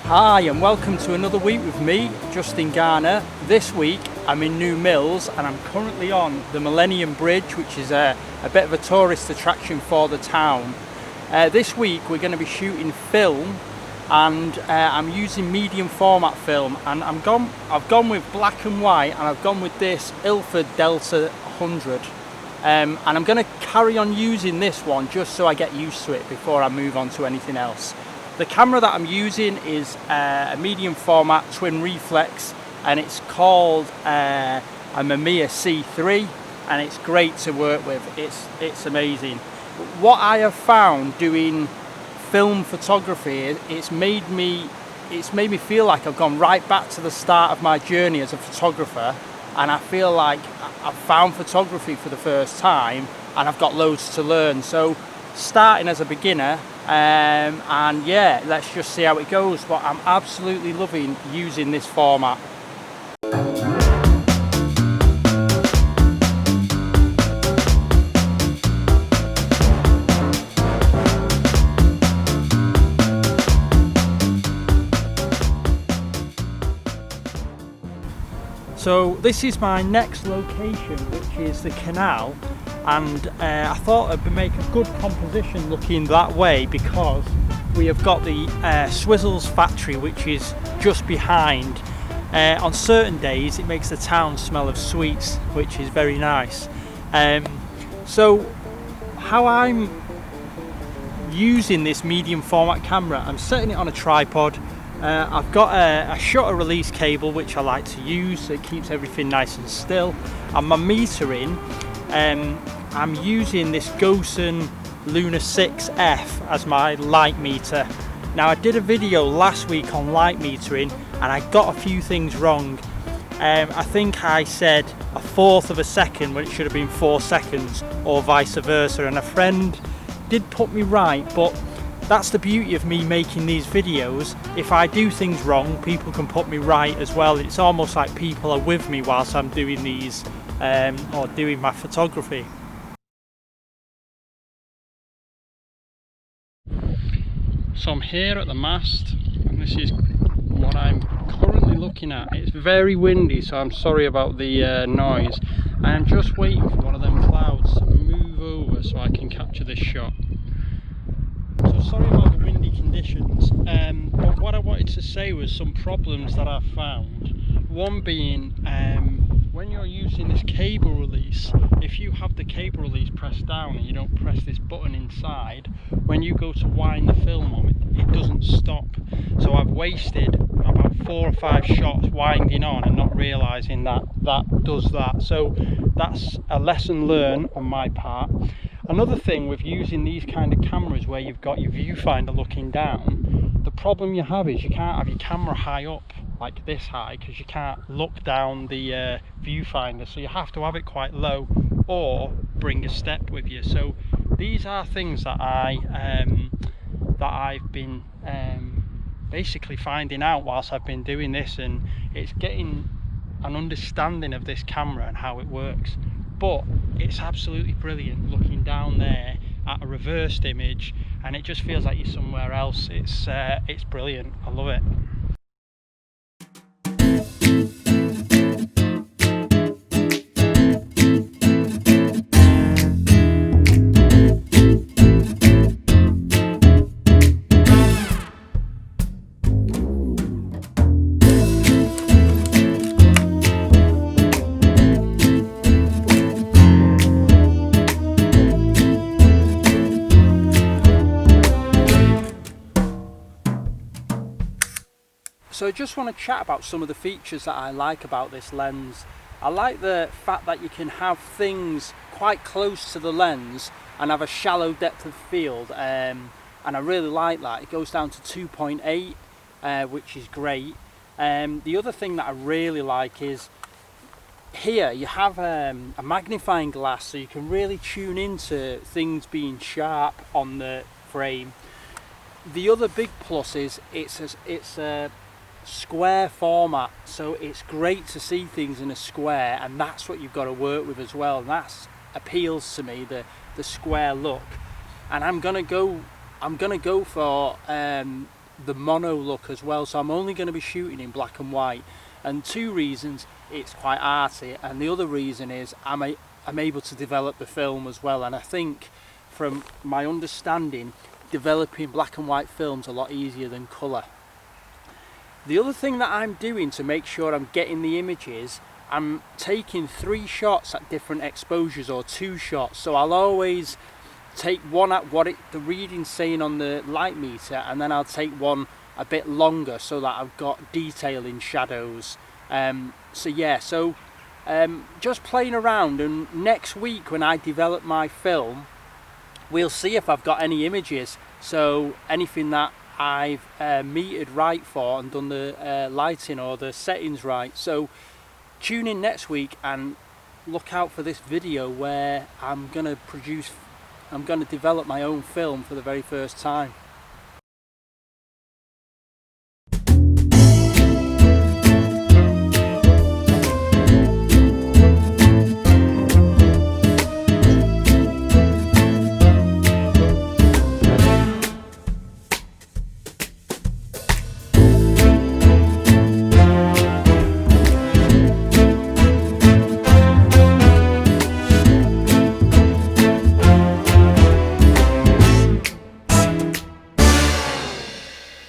Hi and welcome to another week with me, Justin Garner. This week I'm in New Mills and I'm currently on the Millennium Bridge, which is a bit of a tourist attraction for the town. This week we're going to be shooting film and I'm using medium format film, and I've gone with black and white, and I've gone with this Ilford Delta 100. And I'm going to carry on using this one just so I get used to it before I move on to anything else. The camera that I'm using is a medium format twin reflex, and it's called a Mamiya C3, and it's great to work with. It's amazing. What I have found doing film photography, it's made me feel like I've gone right back to the start of my journey as a photographer, and I feel like I've found photography for the first time and I've got loads to learn. So starting as a beginner, and yeah, let's just see how it goes, but I'm absolutely loving using this format. So this is my next location, which is the canal, and I thought I'd make a good composition looking that way because we have got the Swizzles factory, which is just behind. On certain days it makes the town smell of sweets, which is very nice. So how I'm using this medium format camera, I'm setting it on a tripod. I've got a shutter release cable which I like to use, so it keeps everything nice and still. And my metering, I'm using this Gosen Luna 6F as my light meter. Now I did a video last week on light metering and I got a few things wrong. I think I said 1/4 of a second when it should have been 4 seconds, or vice versa, and a friend did put me right, but that's the beauty of me making these videos. If I do things wrong, people can put me right as well. It's almost like people are with me whilst I'm doing these or doing my photography. So I'm here at the mast, and this is what I'm currently looking at. It's very windy, so I'm sorry about the noise. I am just waiting for one of them clouds to move over so I can capture this shot. So sorry about the windy conditions, but what I wanted to say was some problems that I've found. One being, when you're using this cable release, if you have the cable release pressed down and you don't press this button inside, when you go to wind the film on it doesn't stop. So I've wasted about 4 or 5 shots winding on and not realising that does that. So that's a lesson learned on my part. Another thing with using these kind of cameras where you've got your viewfinder looking down, the problem you have is you can't have your camera high up, like this high, because you can't look down the viewfinder, so you have to have it quite low or bring a step with you. So these are things that I've been basically finding out whilst I've been doing this, and it's getting an understanding of this camera and how it works. But it's absolutely brilliant looking down there at a reversed image, and it just feels like you're somewhere else. It's brilliant. I love it. So I just want to chat about some of the features that I like about this lens. I like the fact that you can have things quite close to the lens and have a shallow depth of field, and I really like that. It goes down to 2.8, which is great. The other thing that I really like is here you have a magnifying glass, so you can really tune into things being sharp on the frame. The other big plus is it's a square format, so it's great to see things in a square, and that's what you've got to work with as well, and that appeals to me, the square look. And I'm gonna go for the mono look as well, so I'm only going to be shooting in black and white. And 2 reasons: it's quite arty, and the other reason is I'm able to develop the film as well. And I think, from my understanding, developing black and white film's a lot easier than colour. The other thing that I'm doing to make sure I'm getting the images, I'm taking 3 shots at different exposures, or 2 shots. So I'll always take one at what the reading's saying on the light meter, and then I'll take one a bit longer so that I've got detail in shadows. So yeah, just playing around, and next week when I develop my film, we'll see if I've got any images. So anything that I've metered right for and done the lighting or the settings right. So tune in next week and look out for this video where I'm going to develop my own film for the very first time.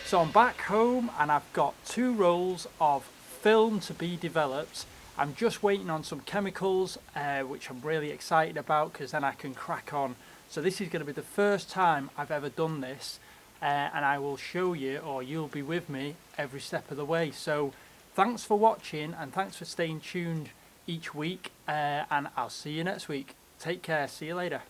So I'm back home and I've got 2 rolls of film to be developed. I'm just waiting on some chemicals, which I'm really excited about, because then I can crack on. So this is going to be the first time I've ever done this, and I will show you, or you'll be with me every step of the way. So thanks for watching, and thanks for staying tuned each week, and I'll see you next week. Take care, see you later.